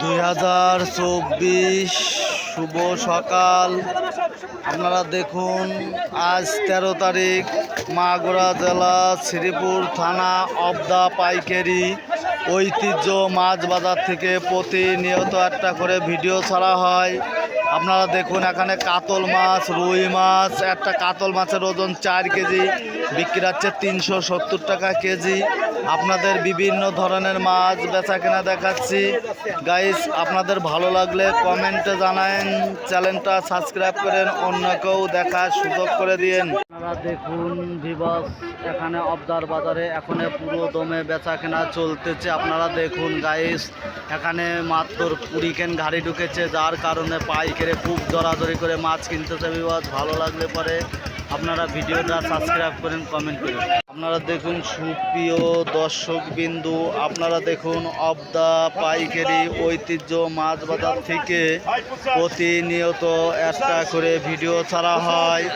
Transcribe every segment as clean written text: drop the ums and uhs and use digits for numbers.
2024 শুভ সকাল। আপনারা দেখুন আজ 13 তারিখ, মাগুরা জেলা শ্রীপুর থানা অবদা পাইকারি ঐতিহ্য মাছ বাজার থেকে প্রতিনিয়ত একটা করে ভিডিও ছাড়া হয়। আপনারা দেখুন এখানে কাতল মাছ, রুই মাছ, একটা কাতল মাছের ওজন 4 কেজি, বিক্রি হচ্ছে 370 টাকা কেজি। আপনাদের বিভিন্ন ধরনের মাছ বেচা কেনা দেখাচ্ছি। গাইস, আপনাদের ভালো লাগলে কমেন্টে জানান, চ্যানেলটা সাবস্ক্রাইব করেন, অন্যকেও দেখার সুযোগ করে দিন। আপনারা দেখুন ভিউয়ার্স, এখানে অবদার বাজারে এখন পুরো দমে বেচা কেনা চলতেছে। আপনারা দেখুন গাইস, এখানে মাত্র 20 কেন গাড়ি ঢুকেছে, যার কারণে পাইকারে খুব জড়াজড়ি করে মাছ কিনতেছে। ভিউয়ার্স, ভালো লাগলে পরে আপনারা ভিডিওটা সাবস্ক্রাইব করেন, কমেন্ট করেন। আপনারা দেখুন সুপ্রিয় দর্শক বিন্দু, আপনারা দেখুন অবদা পাইকারি ঐতিহ্য মাছ বাজার থেকে প্রতিনিয়ত একটা করে ভিডিও ছাড়া হয়।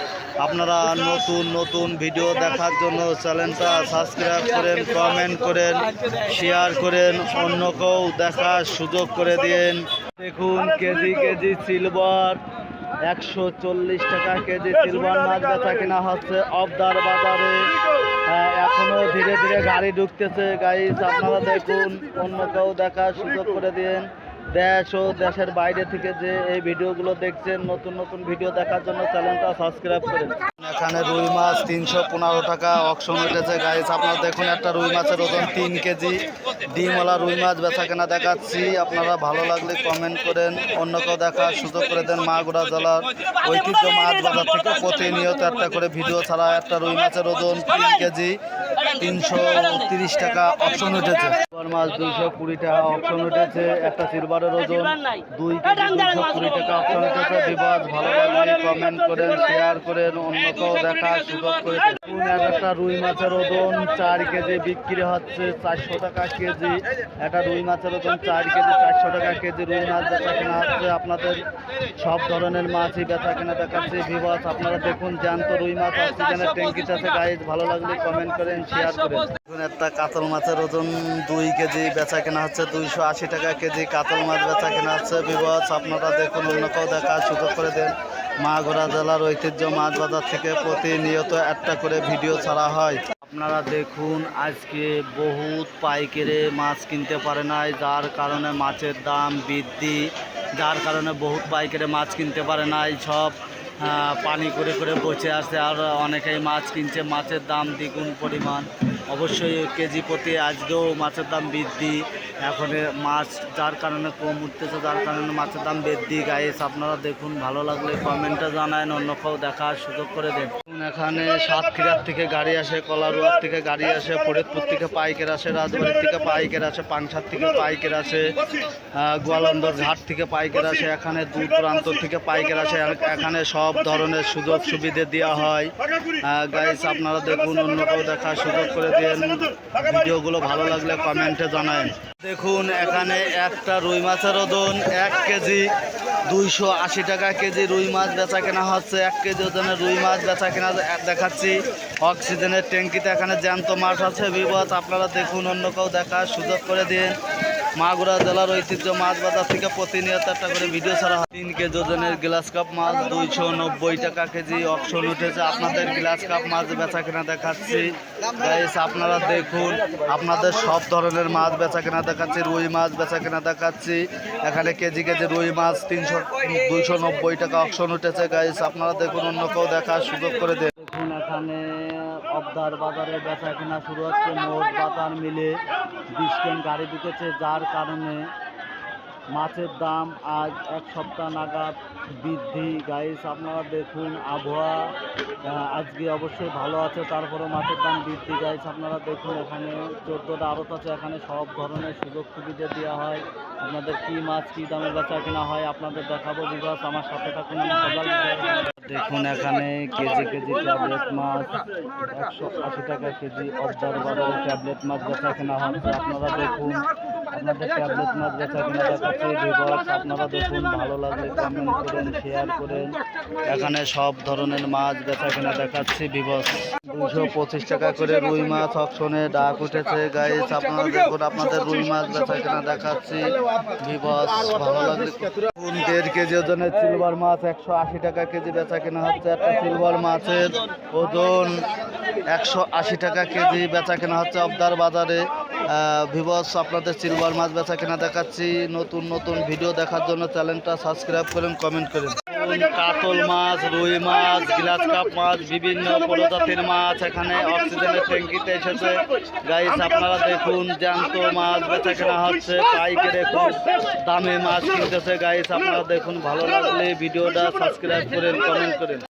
আপনারা নতুন নতুন ভিডিও দেখার জন্য চ্যানেলটা সাবস্ক্রাইব করেন, কমেন্ট করেন, শেয়ার করেন, অন্যকেও দেখার সুযোগ করে দিন। দেখুন কেজি কেজি সিলভার 140 টাকা কেজি সিলভার মাছ বেচা কেনা হচ্ছে অবদার বাজারে। এখনো ধীরে ধীরে গাড়ি ঢুকতেছে। গাইস, আপনারা দেখুন, অন্যকেও দেখার সুযোগ করে দিন। দেশ ও দেশের বাইরে থেকে যে এই ভিডিওগুলো দেখছেন, নতুন নতুন ভিডিও দেখার জন্য চ্যানেলটা সাবস্ক্রাইব করেন। এখানে রুই মাছ 315 টাকা অকশন উঠেছে। গাইস, আপনারা দেখুন একটা রুই মাছের ওজন 3 কেজি, ডিমওয়ালা রুই মাছ বেচা কেনা দেখাচ্ছি। আপনারা ভালো লাগলে কমেন্ট করেন, অন্যকেও দেখার সুযোগ করে দেন। মাগুরা জেলার ঐতিহ্য মাছ বাজার থেকে প্রতিনিয়ত একটা করে ভিডিও ছাড়া। একটা রুই মাছের ওজন 3 কেজি 330 টাকা অপশন উঠেছে। সিলভার মাছ 220 টাকা অপশন উঠেছে। একটা সিলভারের ওজন 2 কেজি 220 টাকা অপশন উঠেছে। বিবাদ ভালো লাগলে কমেন্ট করেন, শেয়ার করেন, অন্যকেও দেখার সুযোগ করে দেন। একটা রুই মাছের ওজন 4 কেজি বিক্রি হচ্ছে 400 টাকা কেজি। একটা রুই মাছের ওজন 4 কেজি 400 টাকা কেজি রুই মাছ বেচা কেনা হচ্ছে। আপনাদের সব ধরনের মাছই বেচা কেনা দেখাচ্ছে। ভিউয়ার্স, আপনারা দেখুন জ্যান্ত রুই মাছ অক্সিজেনের ট্যাঙ্কি আছে। গাইজ, ভালো লাগলে কমেন্ট করেন, শেয়ার করেন। একটা কাতল মাছের ওজন 2 কেজি বেচা কেনা হচ্ছে 280 টাকা কেজি। কাতল মাছ বেচা কেনা হচ্ছে। ভিউয়ার্স, আপনারা দেখুন, অন্যকেও দেখার সুযোগ করে দেন। মাগুরা জেলার ঐতিহ্য মাছ বাজার থেকে প্রতিনিয়ত একটা করে ভিডিও ছাড়া হয়। আপনারা দেখুন আজকে বহুত পাইকারে মাছ কিনতে পারে নাই, যার কারণে মাছের দাম বৃদ্ধি, যার কারণে বহুত পাইকারে মাছ কিনতে পারে নাই। সব পানি করে করে বসে আসছে, আর অনেকেই মাছ কিনছে। মাছের দাম দ্বিগুণ পরিমাণ। অবশ্যই কেজি প্রতি আজকেও মাছের দাম বৃদ্ধি। এখন মাছ যার কারণে কম উঠতেছে, যার কারণে মাছের দাম বৃদ্ধি। গাইস, আপনারা দেখুন, ভালো লাগলে কমেন্টে জানান, অন্যকেও দেখার সুযোগ করে দেন। এখানে সাতক্ষীরার থেকে গাড়ি আসে, কলারুয়ার থেকে গাড়ি আসে, ফরিদপুর থেকে পাইকার আসে, রাজবাড়ির থেকে পাইকার আসে, পাংশার থেকে পাইকার আসে, গোয়ালন্দর ঘাট থেকে পাইকার আসে। এখানে দূর প্রান্ত থেকে পাইকার আসে। এখানে সব ধরনের সুযোগ সুবিধা দেওয়া হয়। গাইস, আপনারা দেখুন, অন্যকেও দেখার সুযোগ করে দেন। ভিডিওগুলো ভালো লাগলে কমেন্টে জানান। দেখুন এখানে একটা রুই মাছের ওজন 1 কেজি 280 টাকা কেজি রুই মাছ বেচা কেনা হচ্ছে। 1 কেজি ওজনের রুই মাছ বেচা কেনা দেখাচ্ছি। অক্সিজেনের ট্যাঙ্কিতে এখানে জ্যান্ত মাছ আছে। ভিউয়ার্স, আপনারা দেখুন, অন্যকেও দেখার সুযোগ করে দিন। মাগুরা জেলার ঐতিহ্য মাছ বাজার থেকে প্রতিনিয়ত একটা করে ভিডিও ছাড়া হয়। 3 কেজি ওজনের গ্লাস কাপ মাছ 290 টাকা কেজি অকশন উঠেছে। আপনাদের গ্লাস কাপ মাছ বেচা কেনা দেখাচ্ছি। গাইস, আপনারা দেখুন, আপনাদের সব ধরনের মাছ বেচা কেনা দেখাচ্ছি। রুই মাছ বেচা কেনা দেখাচ্ছি। এখানে কেজি কেজি রুই মাছ 290 টাকা অকশন উঠেছে। গাইস, আপনারা দেখুন, অন্যকেও দেখার সুযোগ করে দেন। দেখুন এখানে অবদার বাজারে বেচা কেনা শুরু হচ্ছে। মোট বাজার মিলে 20 কেন গাড়ি ঢুকেছে, যার কারণে মাছের দাম আজ 1 সপ্তাহ নাগাদ বৃদ্ধি। গাইস, আপনারা দেখুন, আবহাওয়া আজকে অবশ্যই ভালো আছে, তারপরে মাছের দাম বৃদ্ধি। গাইস, আপনারা দেখুন, এখানে 14টা আড়ত আছে। এখানে সব ধরনের সুযোগ সুবিধা দেওয়া হয়। আপনাদের কি মাছ কি দামে বেচা কেনা হয় আপনাদের দেখাবো। ভিউয়ার্স, আমার সাথে থাকুন। দেখুন এখানে কেজি কেজি ট্যাবলেট মাছ 180 টাকা কেজি অবদার বাজারে ট্যাবলেট মাছ বেচা কেনা হচ্ছে। আপনারা দেখুন, আপনাদের ট্যাবলেট মাছ বেচা কিনা দেখাচ্ছি ভিউয়ার্স। আপনারা দেখুন, ভালো লাগলে কমেন্ট করেন, শেয়ার করেন। এখানে সব ধরনের মাছ বেচা কিনা দেখাচ্ছি ভিউয়ার্স। 225 টাকা করে রুই মাছ অকশনে ডাক উঠেছে গাইস। আপনারা দেখুন, আপনাদের রুই মাছ বেচা কিনা দেখাচ্ছি ভিউয়ার্স। ভালো লাগলে 1.5 কেজি ওজনের সিলভার মাছ 180 টাকা কেজি বেচা কিনা হচ্ছে। একটা সিলভার মাছের ওজন 180 টাকা কেজি বেচা কেনা হচ্ছে অবদার বাজারে ভিউয়ার্স। আপনাদের সিলভার মাছ বেচা কেনা দেখাচ্ছি। নতুন নতুন ভিডিও দেখার জন্য চ্যানেলটা সাবস্ক্রাইব করেন, কমেন্ট করেন। কাতল মাছ, রুই মাছ, গ্লাস কাপ মাছ, বিভিন্ন প্রজাতির মাছ এখানে অক্সিজেনের ট্যাঙ্কিতে এসেছে গাইস। আপনারা দেখুন, জ্যান্ত মাছ বেচা কেনা হচ্ছে, পাইকারি খুব দামে মাছ কিনতেছে গাইস। আপনারা দেখুন, ভালো লাগলে ভিডিওটা সাবস্ক্রাইব করেন, কমেন্ট করেন।